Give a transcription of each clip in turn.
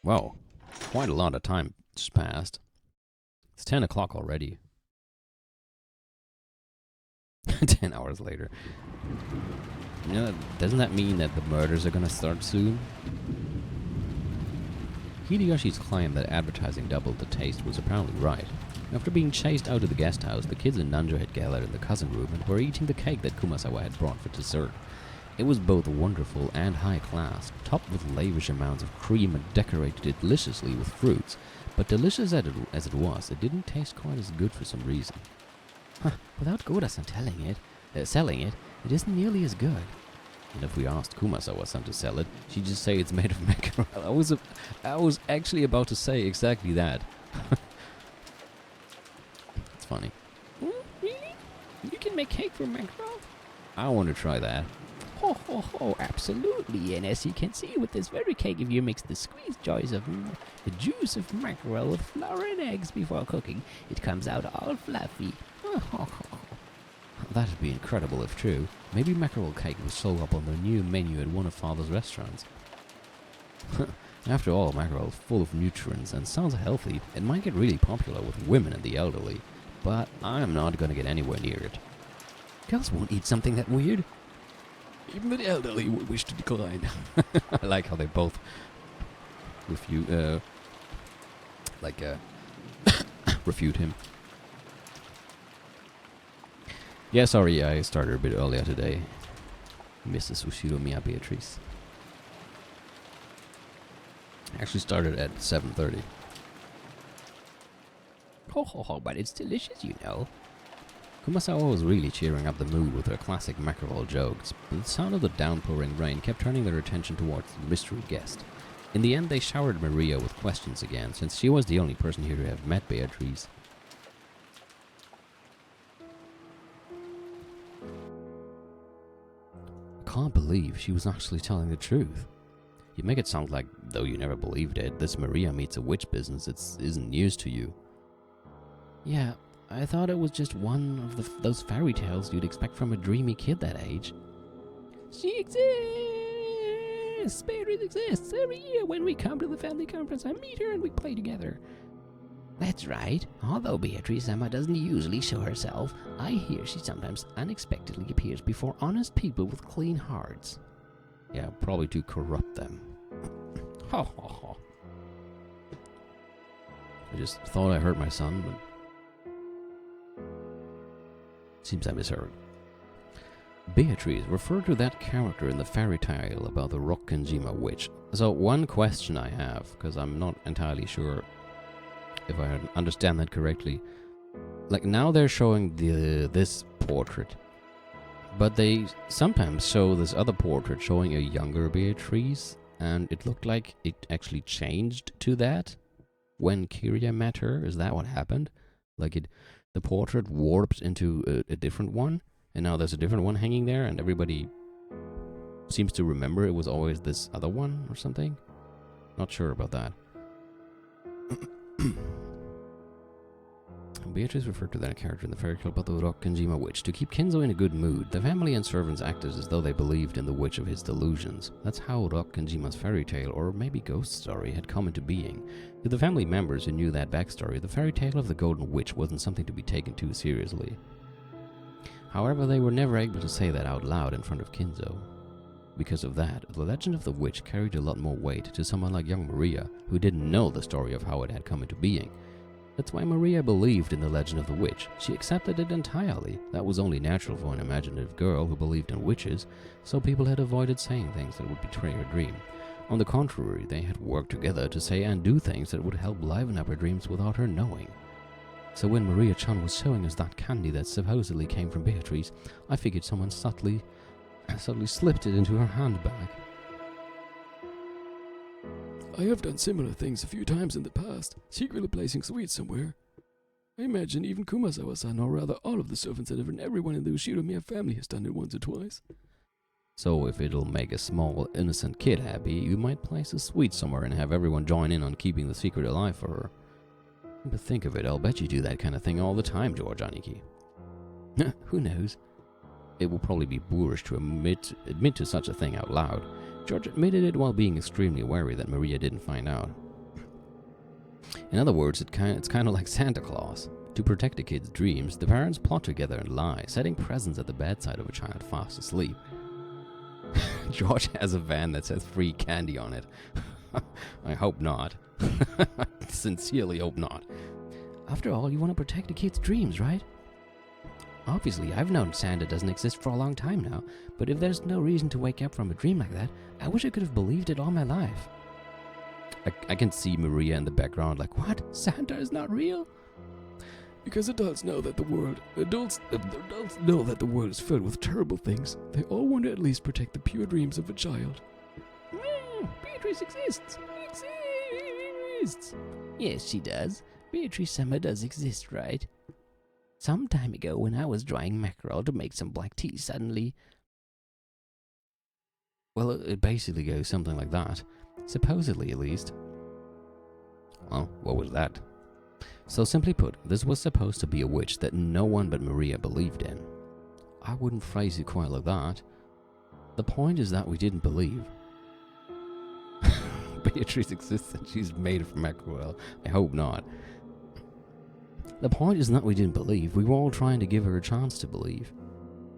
Well, quite a lot of time just passed. It's 10 o'clock already. 10 hours later. You know, doesn't that mean that the murders are gonna start soon? Hideyoshi's claim that advertising doubled the taste was apparently right. After being chased out of the guest house, the kids and Nanjo had gathered in the cousin room and were eating the cake that Kumasawa had brought for dessert. It was both wonderful and high class, topped with lavish amounts of cream and decorated deliciously with fruits. But delicious as it was, it didn't taste quite as good for some reason. Without Goda-san selling it, it isn't nearly as good. And if we asked Kumasawa-san to sell it, she'd just say it's made of mackerel. I was actually about to say exactly that. It's funny. Really? You can make cake from mackerel? I want to try that. Ho ho ho, absolutely. And as you can see with this very cake, if you mix the squeezed juice of mackerel with flour and eggs before cooking, it comes out all fluffy. That'd be incredible if true. Maybe mackerel cake will show up on the new menu at one of Father's restaurants. After all, mackerel is full of nutrients and sounds healthy. It might get really popular with women and the elderly, but I'm not gonna get anywhere near it. Girls won't eat something that weird. Even the elderly would wish to decline. I like how they both refute him. Yeah, sorry, I started a bit earlier today. Mrs. Ushiromiya Beatrice. Actually started at 7:30. Ho ho ho, but it's delicious, you know. Kumasawa was really cheering up the mood with her classic mackerel jokes, but the sound of the downpouring rain kept turning their attention towards the mystery guest. In the end, they showered Maria with questions again, since she was the only person here to have met Beatrice. I can't believe she was actually telling the truth. You make it sound like, though you never believed it, this Maria meets a witch business isn't news to you. Yeah, I thought it was just one of those fairy tales you'd expect from a dreamy kid that age. She exists! Spirit exists! Every year when we come to the family conference, I meet her and we play together. That's right. Although Beatrice-sama doesn't usually show herself, I hear she sometimes unexpectedly appears before honest people with clean hearts. Yeah, probably to corrupt them. Ha ha ha. I just thought I hurt my son, but seems I misheard. Beatrice referred to that character in the fairy tale about the Rokkenjima witch. So one question I have, because I'm not entirely sure if I understand that correctly. Like now they're showing this portrait, but they sometimes show this other portrait showing a younger Beatrice, and it looked like it actually changed to that when Kiria met her. Is that what happened? Like the portrait warped into a different one, and now there's a different one hanging there, and everybody seems to remember it was always this other one or something. Not sure about that. Beatrice referred to that character in the fairy tale about the Rokkenjima witch. To keep Kinzo in a good mood, the family and servants acted as though they believed in the witch of his delusions. That's how Rokkenjima's fairy tale, or maybe ghost story, had come into being. To the family members who knew that backstory, the fairy tale of the Golden Witch wasn't something to be taken too seriously. However, they were never able to say that out loud in front of Kinzo. Because of that, the legend of the witch carried a lot more weight to someone like young Maria, who didn't know the story of how it had come into being. That's why Maria believed in the legend of the witch. She accepted it entirely. That was only natural for an imaginative girl who believed in witches, so people had avoided saying things that would betray her dream. On the contrary, they had worked together to say and do things that would help liven up her dreams without her knowing. So when Maria-chan was showing us that candy that supposedly came from Beatrice, I figured someone subtly slipped it into her handbag. I have done similar things a few times in the past, secretly placing sweets somewhere. I imagine even Kumasawa-san, or rather all of the servants and everyone in the Ushiromiya family has done it once or twice. So if it'll make a small, innocent kid happy, you might place a sweet somewhere and have everyone join in on keeping the secret alive for her. But think of it, I'll bet you do that kind of thing all the time, George Aniki. Who knows? It will probably be boorish to admit to such a thing out loud. George admitted it while being extremely wary that Maria didn't find out. In other words, it's kind of like Santa Claus. To protect a kid's dreams, the parents plot together and lie, setting presents at the bedside of a child fast asleep. George has a van that says free candy on it. I hope not. Sincerely hope not. After all, you want to protect a kid's dreams, right? Obviously, I've known Santa doesn't exist for a long time now, but if there's no reason to wake up from a dream like that, I wish I could have believed it all my life. I can see Maria in the background like, what? Santa is not real? Because adults know that the world know that the world is filled with terrible things. They all want to at least protect the pure dreams of a child. Beatrice exists. Yes, she does. Beatrice Summer does exist, right? Some time ago, when I was drying mackerel to make some black tea, suddenly... Well, it basically goes something like that. Supposedly, at least. Well, what was that? So simply put, this was supposed to be a witch that no one but Maria believed in. I wouldn't phrase it quite like that. The point is that we didn't believe. Beatrice exists and she's made of mackerel. I hope not. The point is not we didn't believe, we were all trying to give her a chance to believe.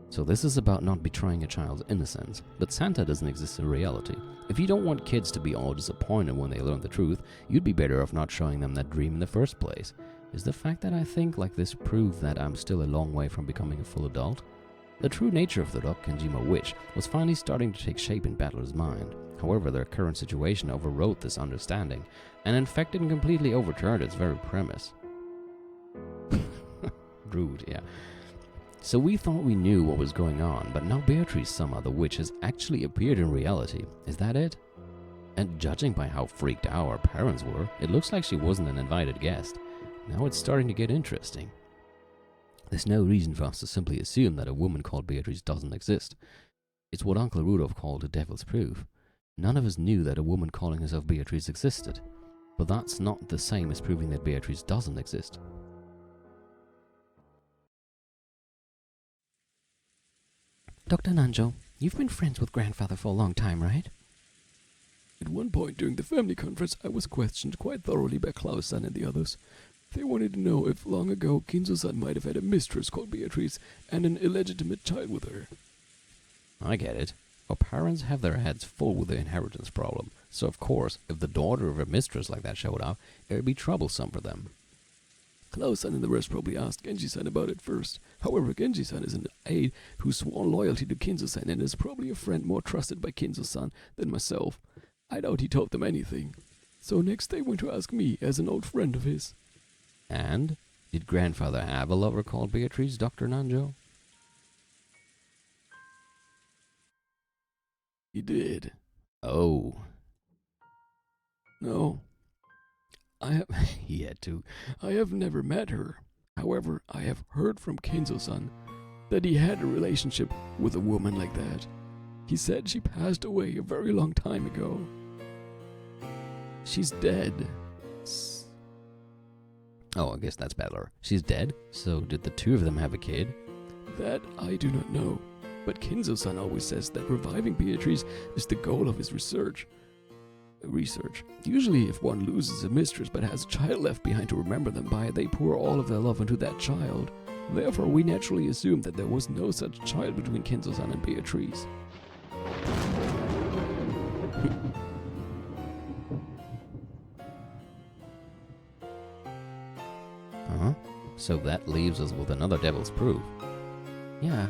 So this is about not betraying a child's innocence, but Santa doesn't exist in reality. If you don't want kids to be all disappointed when they learn the truth, you'd be better off not showing them that dream in the first place. Is the fact that I think like this prove that I'm still a long way from becoming a full adult? The true nature of the Rokkenjima witch was finally starting to take shape in Battler's mind. However, their current situation overrode this understanding, and infected and completely overturned its very premise. Rude, yeah. So we thought we knew what was going on, but now Beatrice Summer, the witch, has actually appeared in reality. Is that it? And judging by how freaked out our parents were, it looks like she wasn't an invited guest. Now it's starting to get interesting. There's no reason for us to simply assume that a woman called Beatrice doesn't exist. It's what Uncle Rudolph called a devil's proof. None of us knew that a woman calling herself Beatrice existed, but that's not the same as proving that Beatrice doesn't exist. Dr. Nanjo, you've been friends with Grandfather for a long time, right? At one point during the family conference, I was questioned quite thoroughly by Klaus-san and the others. They wanted to know if long ago Kinzo-san might have had a mistress called Beatrice and an illegitimate child with her. I get it. Our parents have their heads full with the inheritance problem, so of course, if the daughter of a mistress like that showed up, it would be troublesome for them. Klaus-san and the rest probably asked Genji-san about it first. However, Genji-san is an aide who swore loyalty to Kinzo-san and is probably a friend more trusted by Kinzo-san than myself. I doubt he told them anything. So next they went to ask me as an old friend of his. And? Did Grandfather have a lover called Beatrice, Dr. Nanjo? He did. Oh. No. He had to. I have never met her. However, I have heard from Kinzo-san that he had a relationship with a woman like that. He said she passed away a very long time ago. She's dead. Oh, I guess that's Battler. She's dead? So did the two of them have a kid? That I do not know. But Kinzo-san always says that reviving Beatrice is the goal of his research. Usually if one loses a mistress but has a child left behind to remember them by, they pour all of their love into that child. Therefore, we naturally assume that there was no such child between Kinzo-san and Beatrice. Huh? So that leaves us with another devil's proof. Yeah,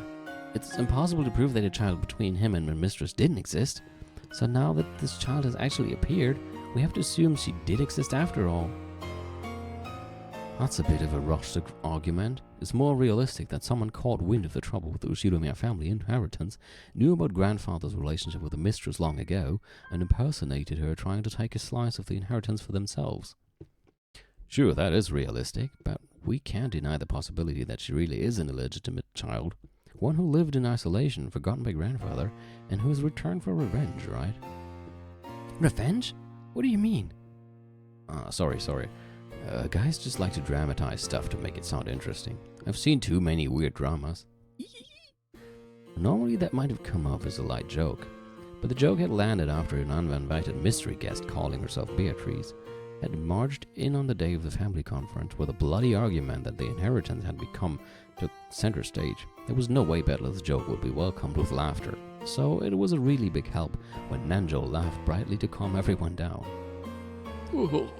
it's impossible to prove that a child between him and my mistress didn't exist. So now that this child has actually appeared, we have to assume she did exist after all. That's a bit of a rushed argument. It's more realistic that someone caught wind of the trouble with the Ushiromiya family inheritance, knew about Grandfather's relationship with the mistress long ago, and impersonated her trying to take a slice of the inheritance for themselves. Sure, that is realistic, but we can't deny the possibility that she really is an illegitimate child. One who lived in isolation, forgotten by Grandfather, and who has returned for revenge, right? Revenge? What do you mean? Sorry. Guys just like to dramatize stuff to make it sound interesting. I've seen too many weird dramas. Normally that might have come off as a light joke, but the joke had landed after an uninvited mystery guest calling herself Beatrice. had marched in on the day of the family conference with a bloody argument that the inheritance had become took center stage. There was no way Bedler's joke would be welcomed with laughter, so it was a really big help when Nanjo laughed brightly to calm everyone down. Oh,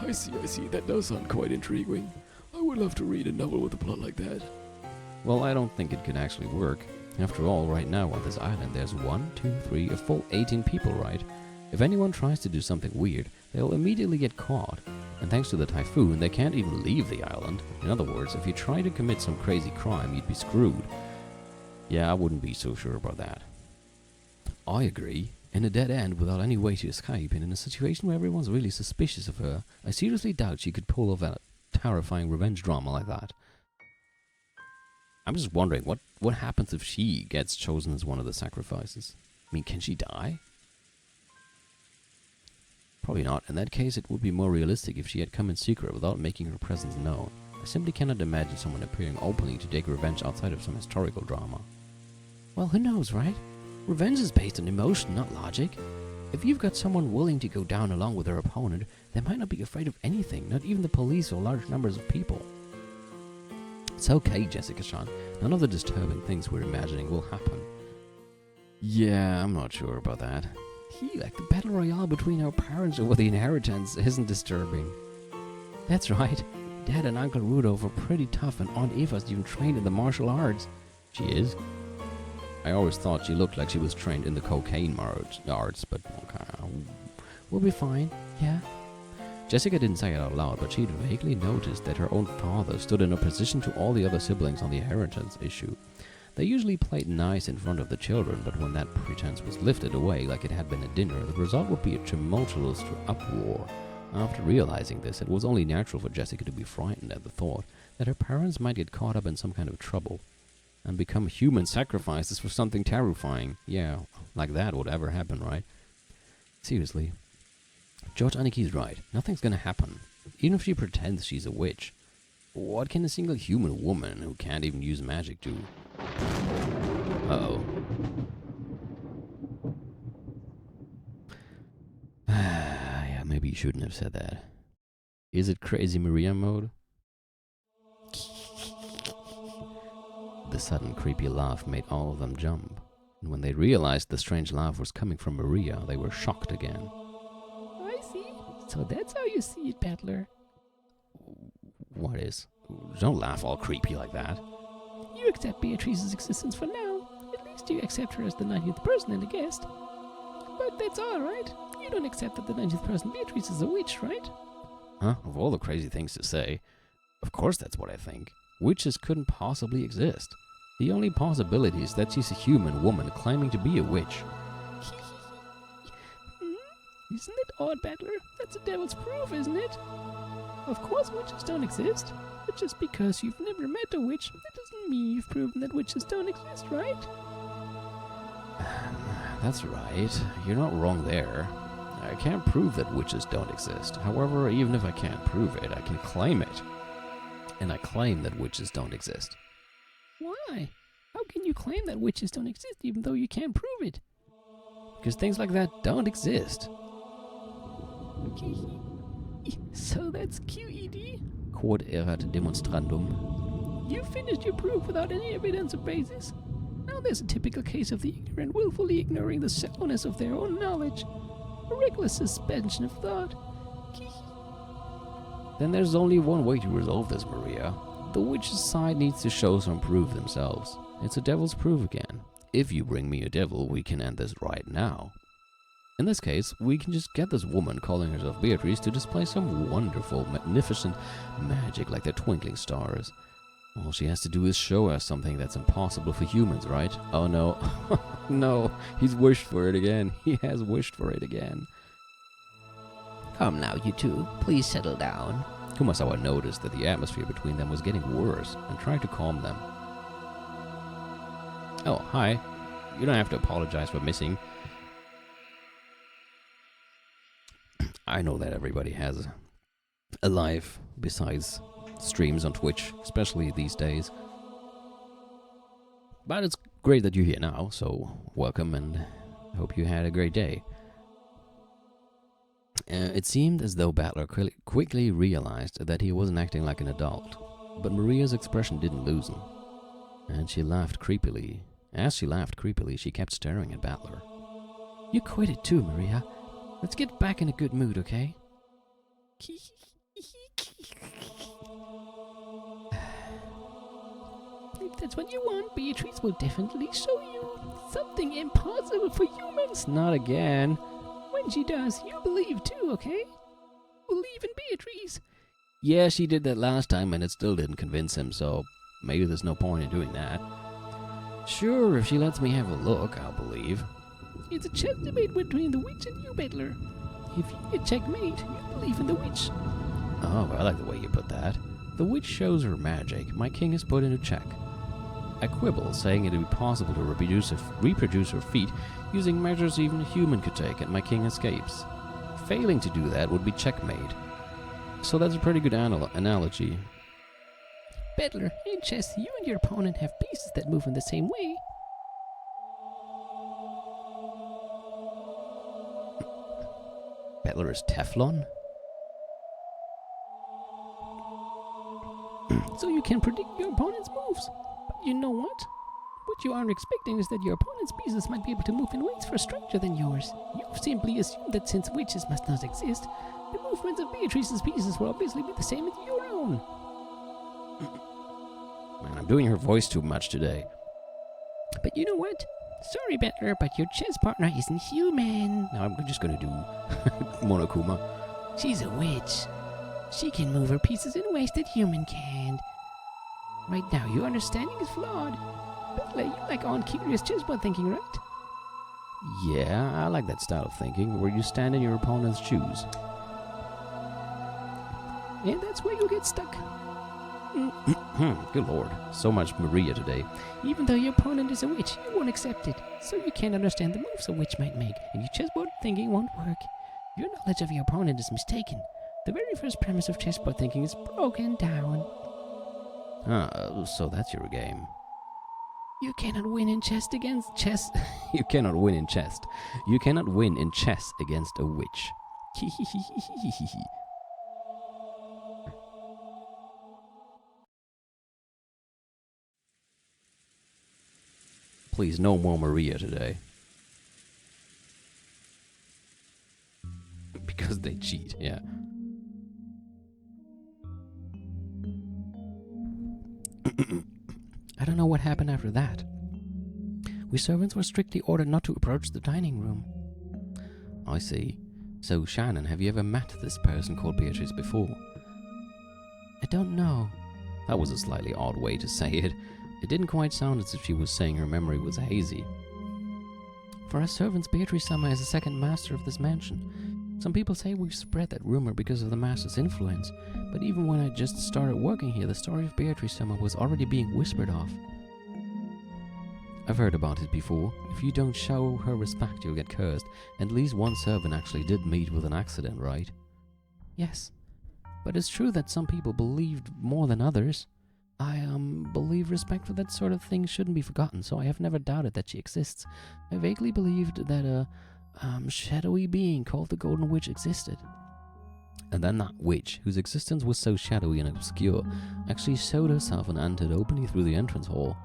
I see. That does sound quite intriguing. I would love to read a novel with a plot like that. Well, I don't think it could actually work. After all, right now on this island there's a full 18 people, right? If anyone tries to do something weird, they'll immediately get caught. And thanks to the typhoon, they can't even leave the island. In other words, if you try to commit some crazy crime, you'd be screwed. Yeah, I wouldn't be so sure about that. I agree. In a dead end without any way to escape, and in a situation where everyone's really suspicious of her, I seriously doubt she could pull off a terrifying revenge drama like that. I'm just wondering, what happens if she gets chosen as one of the sacrifices? I mean, can she die? Probably not. In that case, it would be more realistic if she had come in secret without making her presence known. I simply cannot imagine someone appearing openly to take revenge outside of some historical drama. Well, who knows, right? Revenge is based on emotion, not logic. If you've got someone willing to go down along with their opponent, they might not be afraid of anything, not even the police or large numbers of people. It's okay, Jessica-chan. None of the disturbing things we're imagining will happen. Yeah, I'm not sure about that. Like the battle royale between our parents over the inheritance isn't disturbing. That's right. Dad and Uncle Rudolph are pretty tough, and Aunt Eva's even trained in the martial arts. She is? I always thought she looked like she was trained in the cocaine arts, but okay. We'll be fine, yeah. Jessica didn't say it out loud, but she'd vaguely noticed that her own father stood in opposition to all the other siblings on the inheritance issue. They usually played nice in front of the children, but when that pretense was lifted away like it had been a dinner, the result would be a tumultuous uproar. After realizing this, it was only natural for Jessica to be frightened at the thought that her parents might get caught up in some kind of trouble and become human sacrifices for something terrifying. Yeah, like that would ever happen, right? Seriously. George Aniki's right. Nothing's gonna happen. Even if she pretends she's a witch. What can a single human woman who can't even use magic do? Uh-oh. Yeah, maybe you shouldn't have said that. Is it Crazy Maria mode? The sudden creepy laugh made all of them jump. And when they realized the strange laugh was coming from Maria, they were shocked again. I see. So that's how you see it, Battler. What is? Don't laugh all creepy like that. You accept Beatrice's existence for now. At least you accept her as the 90th person and a guest. But that's all right. You don't accept that the 90th person, Beatrice, is a witch, right? Huh? Of all the crazy things to say, of course that's what I think. Witches couldn't possibly exist. The only possibility is that she's a human woman claiming to be a witch. Isn't it odd, Battler? That's the devil's proof, isn't it? Of course witches don't exist. But just because you've never met a witch, that doesn't mean you've proven that witches don't exist, right? That's right. You're not wrong there. I can't prove that witches don't exist. However, even if I can't prove it, I can claim it. And I claim that witches don't exist. Why? How can you claim that witches don't exist even though you can't prove it? Because things like that don't exist. So that's QED? Quod erat demonstrandum. You finished your proof without any evidence or basis? Now there's a typical case of the ignorant willfully ignoring the soundness of their own knowledge. A reckless suspension of thought. Then there's only one way to resolve this, Maria. The witch's side needs to show some proof themselves. It's a devil's proof again. If you bring me a devil, we can end this right now. In this case, we can just get this woman calling herself Beatrice to display some wonderful, magnificent magic like the twinkling stars. All she has to do is show us something that's impossible for humans, right? Oh no. No, he's wished for it again. He has wished for it again. Come now, you two. Please settle down. Kumasawa noticed that the atmosphere between them was getting worse and tried to calm them. Oh, hi. You don't have to apologize for missing. I know that everybody has a life besides streams on Twitch, especially these days. But it's great that you're here now, so welcome and I hope you had a great day. It seemed as though Battler quickly realized that he wasn't acting like an adult, but Maria's expression didn't loosen, and she laughed creepily. As she laughed creepily, she kept staring at Battler. You quit it too, Maria. Let's get back in a good mood, okay? If that's what you want, Beatrice will definitely show you something impossible for humans. Not again. When she does, you believe too, okay? Believe in Beatrice. Yeah, she did that last time and it still didn't convince him, so maybe there's no point in doing that. Sure, if she lets me have a look, I'll believe. It's a chess debate between the witch and you, Battler. If you get checkmate, you believe in the witch. Oh, I like the way you put that. The witch shows her magic. My king is put into check. I quibble, saying it would be possible to reproduce her feat using measures even a human could take, and my king escapes. Failing to do that would be checkmate. So that's a pretty good analogy. Battler, in chess, you and your opponent have pieces that move in the same way. Battler is Teflon? So you can predict your opponent's moves. But you know what? What you aren't expecting is that your opponent's pieces might be able to move in ways far stranger than yours. You've simply assumed that since witches must not exist, the movements of Beatrice's pieces will obviously be the same as your own. Man, I'm doing her voice too much today. But you know what? Sorry, Battler, but your chess partner isn't human. No, I'm just gonna do Monokuma. She's a witch. She can move her pieces in ways that human can't. Right now, your understanding is flawed. Battler, you like on-curious chessboard thinking, right? Yeah, I like that style of thinking, where you stand in your opponent's shoes. And that's where you'll get stuck. Good lord, so much Maria today. Even though your opponent is a witch, you won't accept it. So you can't understand the moves a witch might make, and your chessboard thinking won't work. Your knowledge of your opponent is mistaken. The very first premise of chessboard thinking is broken down. So that's your game. You cannot win in chess against chess. You cannot win in chess. You cannot win in chess against a witch. Please, no more Maria today. Because they cheat, yeah. I don't know what happened after that. We servants were strictly ordered not to approach the dining room. I see. So, Shannon, have you ever met this person called Beatrice before? I don't know. That was a slightly odd way to say it. It didn't quite sound as if she was saying her memory was hazy. For us servants, Beatrice Summer is the second master of this mansion. Some people say we've spread that rumor because of the master's influence, but even when I just started working here, the story of Beatrice Summer was already being whispered of. I've heard about it before. If you don't show her respect, you'll get cursed. At least one servant actually did meet with an accident, right? Yes, but it's true that some people believed more than others. I believe respect for that sort of thing shouldn't be forgotten, so I have never doubted that she exists. I vaguely believed that a shadowy being called the Golden Witch existed. And then that witch, whose existence was so shadowy and obscure, actually showed herself and entered openly through the entrance hall.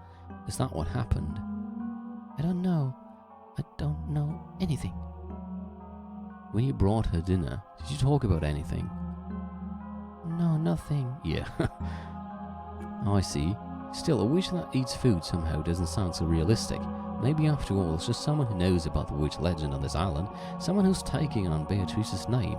Is that what happened? I don't know. I don't know anything. When you brought her dinner, did you talk about anything? No, nothing. Yeah. I see. Still, a witch that eats food somehow doesn't sound so realistic. Maybe after all, it's just someone who knows about the witch legend on this island, someone who's taking on Beatrice's name.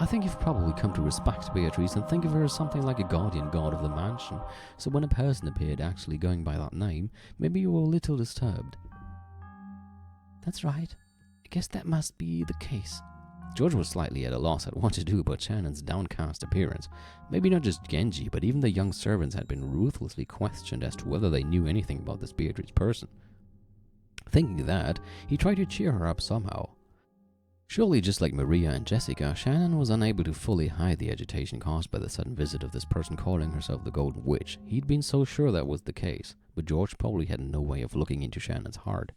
I think you've probably come to respect Beatrice and think of her as something like a guardian god of the mansion, so when a person appeared actually going by that name, maybe you were a little disturbed. That's right. I guess that must be the case. George was slightly at a loss at what to do about Shannon's downcast appearance. Maybe not just Genji, but even the young servants had been ruthlessly questioned as to whether they knew anything about this Beatrice person. Thinking that, he tried to cheer her up somehow. Surely, just like Maria and Jessica, Shannon was unable to fully hide the agitation caused by the sudden visit of this person calling herself the Golden Witch. He'd been so sure that was the case, but George probably had no way of looking into Shannon's heart.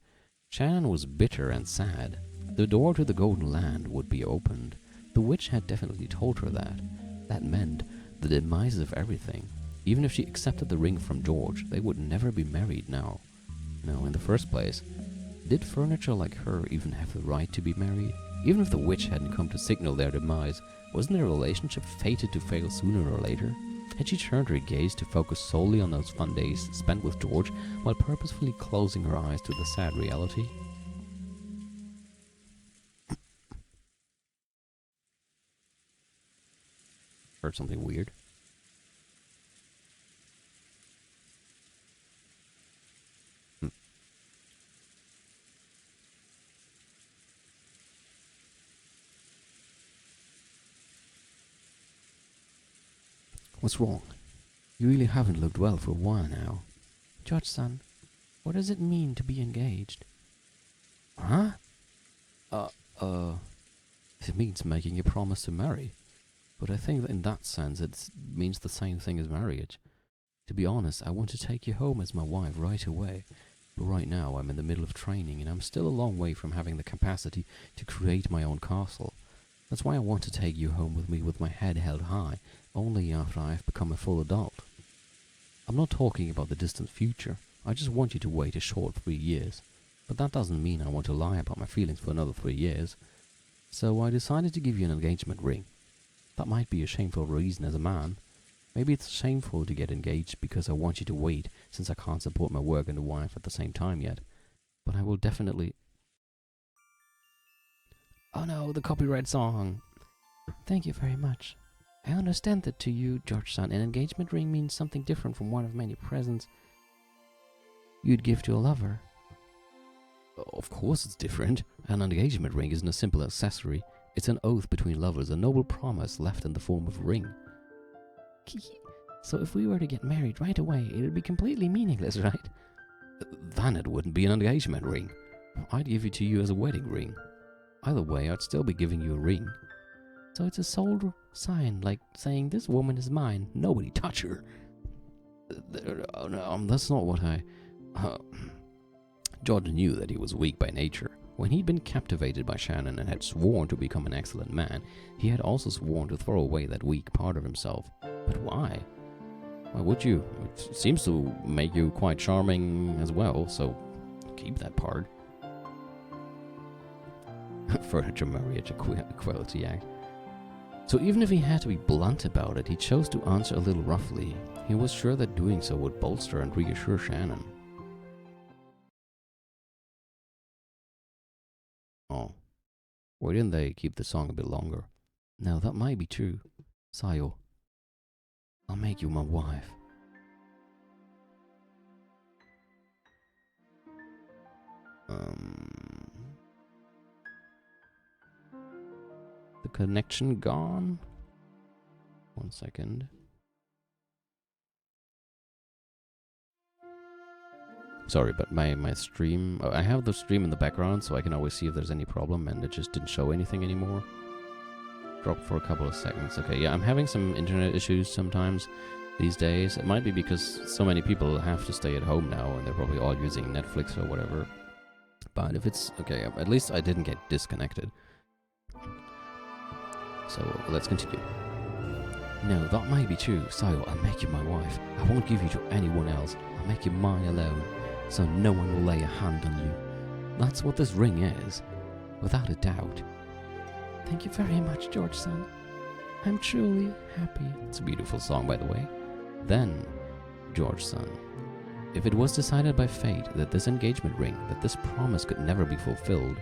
Shannon was bitter and sad. The door to the Golden Land would be opened, The witch had definitely told her that. That meant the demise of everything. Even if she accepted the ring from George, they would never be married now. No, in the first place, did furniture like her even have the right to be married? Even if the witch hadn't come to signal their demise, wasn't their relationship fated to fail sooner or later? Had she turned her gaze to focus solely on those fun days spent with George while purposefully closing her eyes to the sad reality? Heard something weird? What's wrong? You really haven't looked well for a while now. George, son, what does it mean to be engaged? Huh? It means making a promise to marry. But I think that in that sense it means the same thing as marriage. To be honest, I want to take you home as my wife right away. But right now I'm in the middle of training and I'm still a long way from having the capacity to create my own castle. That's why I want to take you home with me with my head held high, only after I have become a full adult. I'm not talking about the distant future. I just want you to wait a short 3 years. But that doesn't mean I want to lie about my feelings for another 3 years. So I decided to give you an engagement ring. That might be a shameful reason as a man. Maybe it's shameful to get engaged because I want you to wait, since I can't support my work and a wife at the same time yet. But I will definitely... Oh no, the copyright song. Thank you very much. I understand that to you, George, son, an engagement ring means something different from one of many presents you'd give to a lover. Of course it's different. An engagement ring isn't a simple accessory. It's an oath between lovers, a noble promise left in the form of a ring. So if we were to get married right away, it would be completely meaningless, right? Then it wouldn't be an engagement ring. I'd give it to you as a wedding ring. Either way, I'd still be giving you a ring. So it's a soul sign, like saying, this woman is mine, nobody touch her. No, that's not what I... George knew that he was weak by nature. When he'd been captivated by Shannon and had sworn to become an excellent man, he had also sworn to throw away that weak part of himself. But why? Why would you? It seems to make you quite charming as well, so keep that part. Furniture Marriage Equality Act. So even if he had to be blunt about it, he chose to answer a little roughly. He was sure that doing so would bolster and reassure Shannon. Oh. Why didn't they keep the song a bit longer? Now that might be true. Sayo, I'll make you my wife. The connection gone? 1 second. Sorry, but my stream... I have the stream in the background, so I can always see if there's any problem, and it just didn't show anything anymore. Dropped for a couple of seconds. Okay, yeah, I'm having some internet issues sometimes these days. It might be because so many people have to stay at home now, and they're probably all using Netflix or whatever. But if it's... okay, at least I didn't get disconnected. So, let's continue. No, that might be true. So, I'll make you my wife. I won't give you to anyone else. I'll make you mine alone, so no one will lay a hand on you. That's what this ring is, without a doubt. Thank you very much, George, son. I'm truly happy. It's a beautiful song, by the way. Then, George, son, if it was decided by fate that this engagement ring, that this promise could never be fulfilled,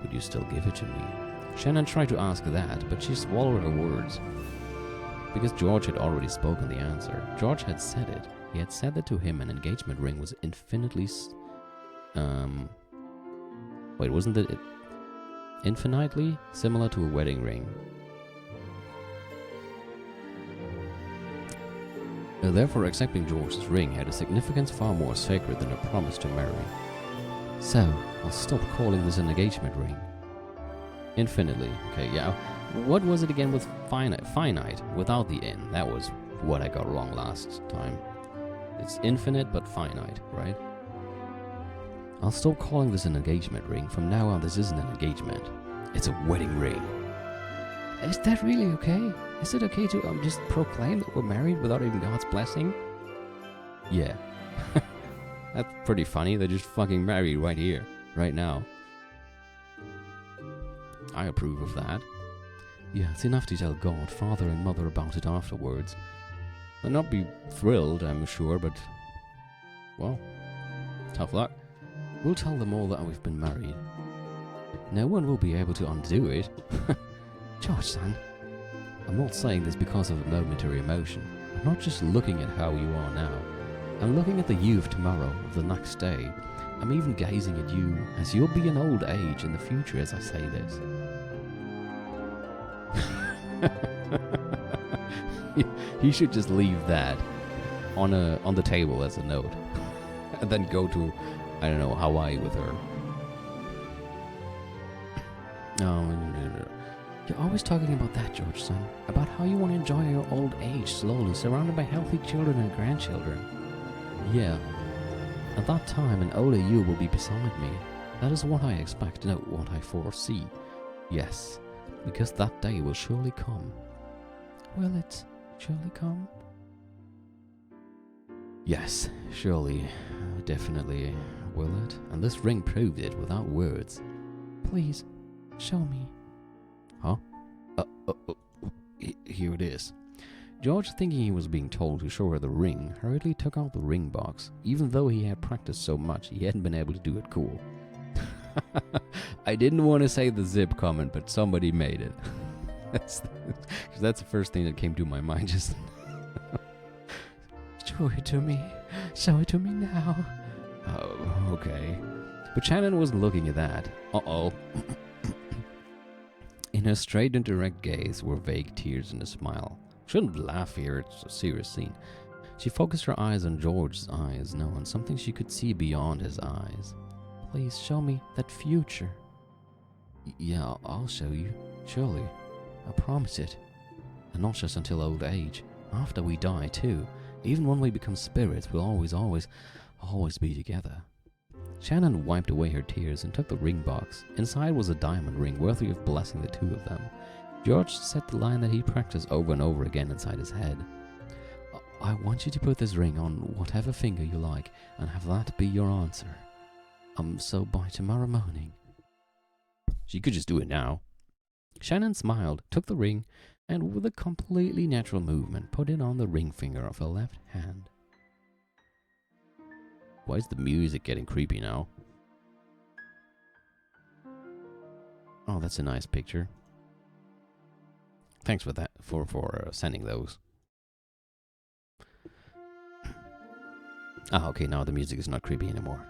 would you still give it to me? Shannon tried to ask that, but she swallowed her words. Because George had already spoken the answer. George had said it. He had said that to him an engagement ring was infinitely... Wait, wasn't it infinitely similar to a wedding ring? Therefore, accepting George's ring had a significance far more sacred than a promise to marry. So, I'll stop calling this an engagement ring. Infinitely. Okay, yeah. What was it again with finite? Finite, without the in. That was what I got wrong last time. It's infinite but finite, right? I'll stop calling this an engagement ring. From now on, this isn't an engagement. It's a wedding ring. Is that really okay? Is it okay to just proclaim that we're married without even God's blessing? Yeah. That's pretty funny. They're just fucking married right here, right now. I approve of that. Yeah, it's enough to tell God, Father and Mother about it afterwards. They'll not be thrilled, I'm sure, but... well, tough luck. We'll tell them all that we've been married. No one will be able to undo it. George, son. I'm not saying this because of a momentary emotion. I'm not just looking at how you are now. I'm looking at the you of tomorrow, of the next day. I'm even gazing at you as you'll be an old age in the future as I say this. He should just leave that on the table as a note. And then go to, I don't know, Hawaii with her. You're always talking about that, George, son. About how you want to enjoy your old age slowly, surrounded by healthy children and grandchildren. Yeah. At that time, an older you will be beside me. That is what I expect, not what I foresee. Yes, because that day will surely come. Will it surely come? Yes, surely, definitely will it. And this ring proved it without words. Please, show me. Huh? Here it is. George, thinking he was being told to show her the ring, hurriedly took out the ring box. Even though he had practiced so much, he hadn't been able to do it cool. I didn't want to say the zip comment, but somebody made it. That's the first thing that came to my mind just... Show it to me. Show it to me now. Oh, okay. But Shannon wasn't looking at that. Uh-oh. In her straight and direct gaze were vague tears and a smile. Shouldn't laugh here, it's a serious scene. She focused her eyes on George's eyes, no, on something she could see beyond his eyes. Please show me that future. Yeah, I'll show you, surely. I promise it. And not just until old age. After we die, too. Even when we become spirits, we'll always be together. Shannon wiped away her tears and took the ring box. Inside was a diamond ring worthy of blessing the two of them. George said the line that he practiced over and over again inside his head. I want you to put this ring on whatever finger you like and have that be your answer. So by tomorrow morning. She could just do it now. Shannon smiled, took the ring, and with a completely natural movement put it on the ring finger of her left hand. Why is the music getting creepy now? Oh, that's a nice picture. Thanks for that, for sending those. Ah, okay, now the music is not creepy anymore.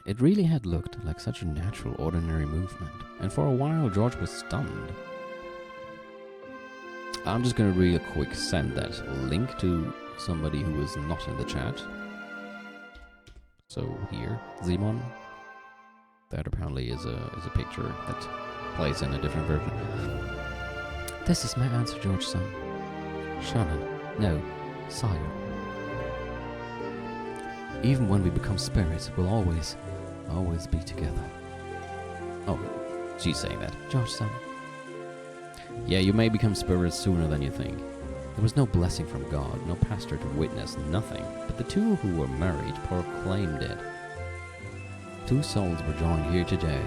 It really had looked like such a natural, ordinary movement, and for a while George was stunned. I'm just gonna real quick send that link to somebody who is not in the chat. So here, Zimon. That apparently is a picture that plays in a different version. This is my answer, George, son. Shannon, no, sire. Even when we become spirits, we'll always be together. Oh, she's saying that. George, son. Yeah, you may become spirits sooner than you think. There was no blessing from God, no pastor to witness, nothing. But the two who were married proclaimed it. Two souls were joined here today.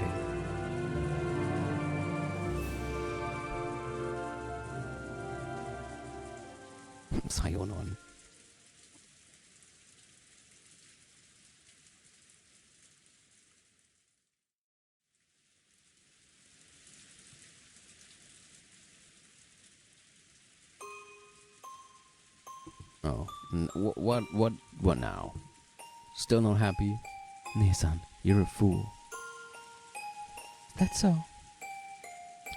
Sayonon. Oh, what now? Still not happy? Nissan, you're a fool. That's so.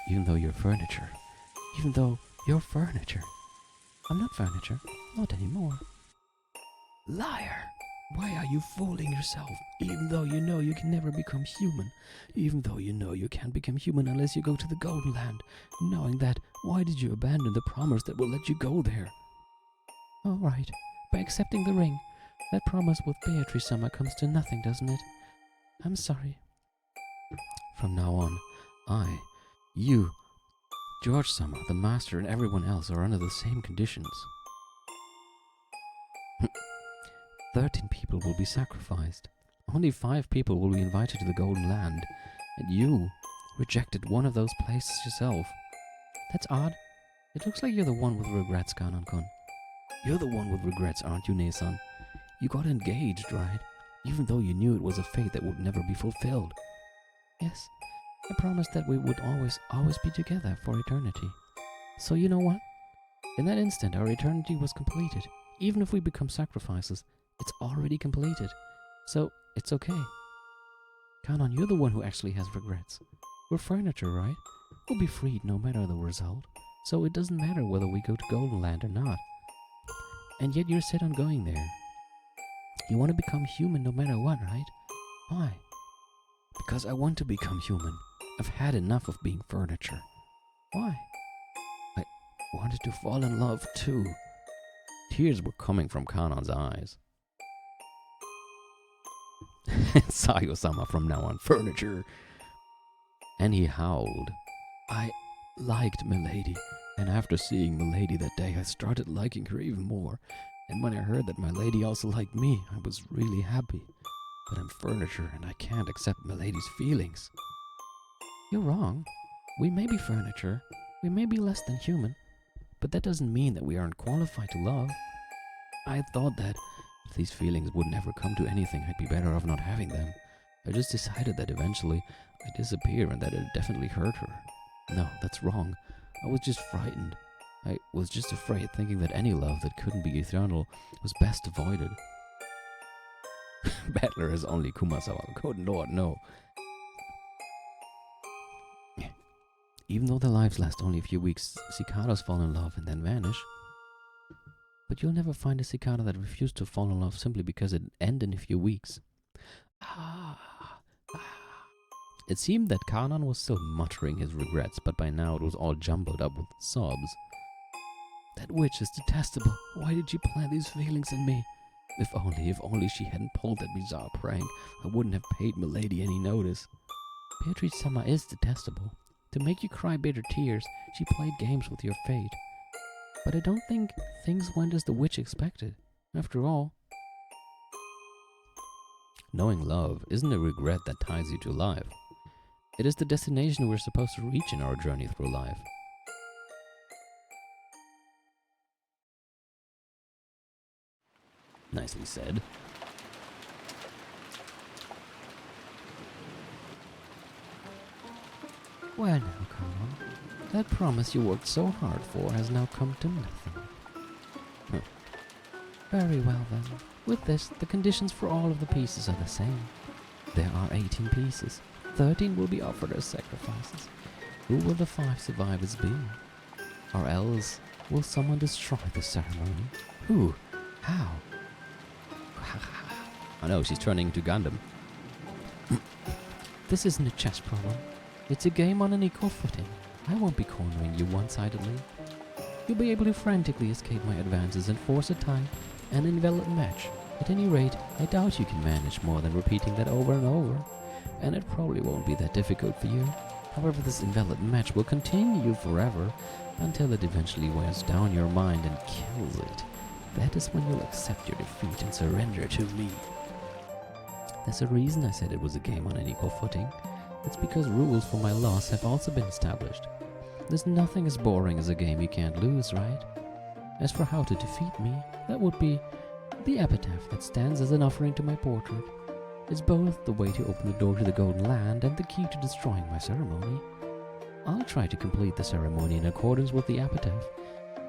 Even though you're furniture. Even though you're furniture. I'm not furniture. Not anymore. Liar! Why are you fooling yourself? Even though you know you can never become human. Even though you know you can't become human unless you go to the Golden Land. Knowing that, why did you abandon the promise that will let you go there? All right. By accepting the ring, that promise with Beatrice Summer comes to nothing, doesn't it? I'm sorry. From now on, you George-sama, the master, and everyone else are under the same conditions. 13 people will be sacrificed. Only 5 people will be invited to the Golden Land. And you rejected one of those places yourself. That's odd. It looks like you're the one with regrets, Kanon-kun. You're the one with regrets, aren't you, Ne-san? You got engaged, right? Even though you knew it was a fate that would never be fulfilled. Yes, I promised that we would always be together for eternity. So you know what? In that instant, our eternity was completed. Even if we become sacrifices, it's already completed. So, it's okay. Kanon, you're the one who actually has regrets. We're furniture, right? We'll be freed no matter the result. So it doesn't matter whether we go to Golden Land or not. And yet you're set on going there. You want to become human no matter what, right? Why? Because I want to become human. I've had enough of being furniture. Why? I wanted to fall in love too. Tears were coming from Kanon's eyes. Sayo-sama from now on, furniture. And he howled. I liked Milady, and after seeing Milady that day, I started liking her even more. And when I heard that my lady also liked me, I was really happy. But I'm furniture, and I can't accept Milady's feelings. You're wrong. We may be furniture, we may be less than human, but that doesn't mean that we aren't qualified to love. I thought that if these feelings would never come to anything, I'd be better off not having them. I just decided that eventually I'd disappear and that it'd definitely hurt her. No, that's wrong. I was just frightened. I was just afraid, thinking that any love that couldn't be eternal was best avoided. Battler is only Kumasawa. Good lord, no. Even though their lives last only a few weeks, cicadas fall in love and then vanish. But you'll never find a cicada that refused to fall in love simply because it ended in a few weeks. It seemed that Kanon was still muttering his regrets, but by now it was all jumbled up with sobs. That witch is detestable. Why did she plant these feelings in me? If only she hadn't pulled that bizarre prank, I wouldn't have paid Milady any notice. Beatrice-sama is detestable. To make you cry bitter tears, she played games with your fate. But I don't think things went as the witch expected. After all, knowing love isn't a regret that ties you to life. It is the destination we're supposed to reach in our journey through life. Nicely said. Well now, Kanon, that promise you worked so hard for has now come to nothing. Very well then. With this, the conditions for all of the pieces are the same. There are 18 pieces. 13 will be offered as sacrifices. Who will the 5 survivors be? Or else, will someone destroy the ceremony? Who? How? I know, she's turning into Gundam. This isn't a chess problem. It's a game on an equal footing. I won't be cornering you one-sidedly. You'll be able to frantically escape my advances and force a tie, an invalid match. At any rate, I doubt you can manage more than repeating that over and over. And it probably won't be that difficult for you. However, this invalid match will continue forever until it eventually wears down your mind and kills it. That is when you'll accept your defeat and surrender to me. There's a reason I said it was a game on an equal footing. It's because rules for my loss have also been established. There's nothing as boring as a game you can't lose, right? As for how to defeat me, that would be the epitaph that stands as an offering to my portrait. It's both the way to open the door to the Golden Land and the key to destroying my ceremony. I'll try to complete the ceremony in accordance with the epitaph.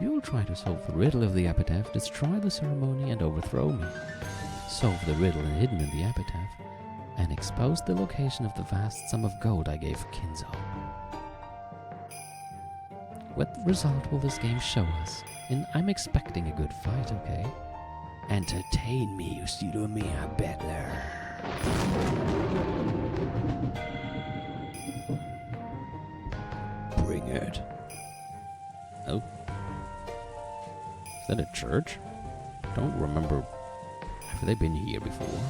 You'll try to solve the riddle of the epitaph, destroy the ceremony, and overthrow me. Solve the riddle hidden in the epitaph, and expose the location of the vast sum of gold I gave Kinzo. What result will this game show us? And I'm expecting a good fight, okay? Entertain me, you pseudo-mia battler. Bring it. Oh. Is that a church? Don't remember. Have they been here before?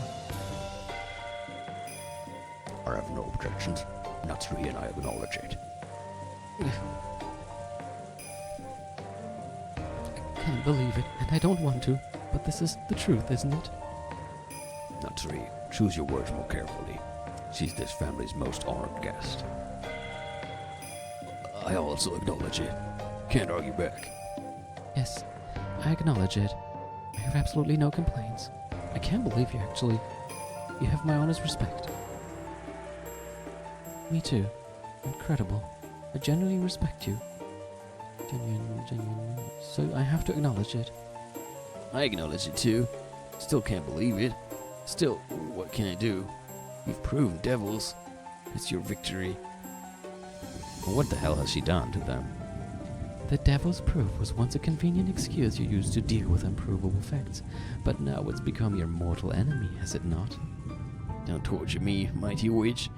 I have no objections. Natsuri and I acknowledge it. can't believe it, and I don't want to, but this is the truth, isn't it? Natsuri, choose your words more carefully. She's this family's most honored guest. I also acknowledge it. Can't argue back. Yes, I acknowledge it. I have absolutely no complaints. I can't believe you have my honest respect. Me too. Incredible. I genuinely respect you. Genuine. So I have to acknowledge it. I acknowledge it too. Still can't believe it. Still, what can I do? You've proven devils. It's your victory. Well, what the hell has she done to them? The devil's proof was once a convenient excuse you used to deal with unprovable facts, but now it's become your mortal enemy, has it not? Don't torture me, mighty witch.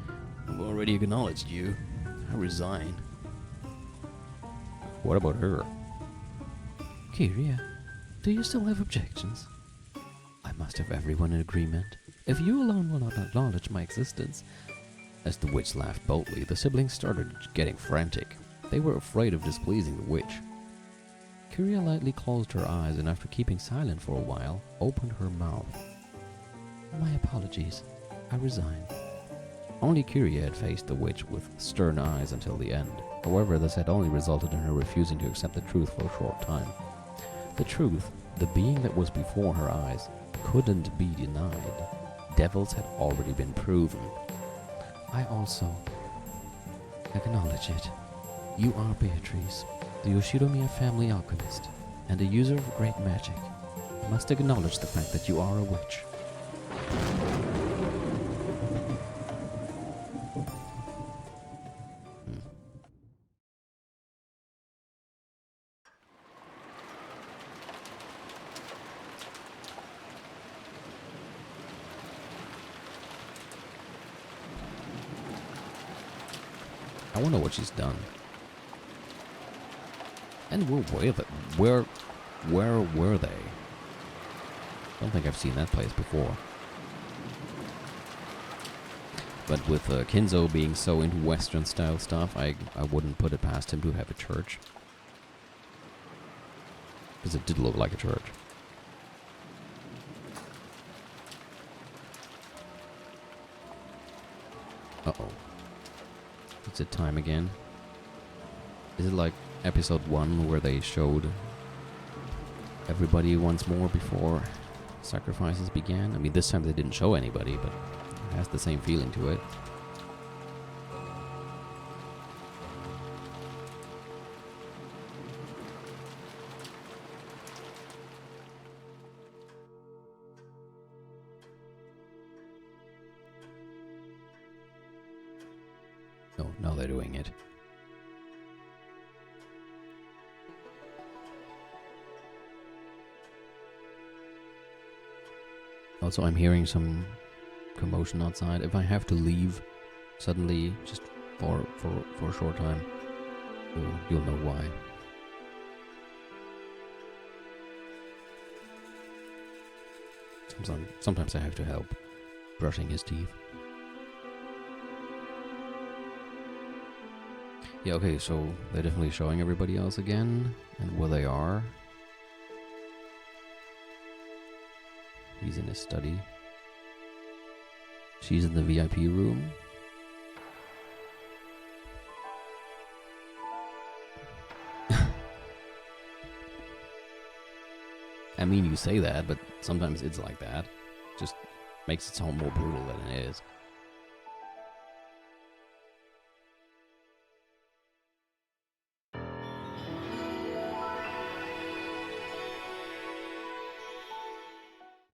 I've already acknowledged you. I resign. What about her? Kiria, do you still have objections? I must have everyone in agreement. If you alone will not acknowledge my existence. As the witch laughed boldly, the siblings started getting frantic. They were afraid of displeasing the witch. Kiria lightly closed her eyes and after keeping silent for a while, opened her mouth. My apologies. I resign. Only Kiria had faced the witch with stern eyes until the end. However, this had only resulted in her refusing to accept the truth for a short time. The truth, the being that was before her eyes, couldn't be denied. Devils had already been proven. I also acknowledge it. You are Beatrice, the Yoshiromiya family alchemist, and a user of great magic. I must acknowledge the fact that you are a witch. I wonder what she's done. And where were they? Don't think I've seen that place before. But with Kinzo being so into Western style stuff, I wouldn't put it past him to have a church. Because it did look like a church. Uh-oh. Is it time again? Is it like episode 1 where they showed everybody once more before sacrifices began? I mean, this time they didn't show anybody, but it has the same feeling to it. Oh, now they're doing it. Also, I'm hearing some commotion outside. If I have to leave suddenly, just for a short time, you'll know why. Sometimes I have to help brushing his teeth. Yeah, okay, so they're definitely showing everybody else again, and where they are. He's in his study. She's in the VIP room. I mean, you say that, but sometimes it's like that. Just makes it sound more brutal than it is.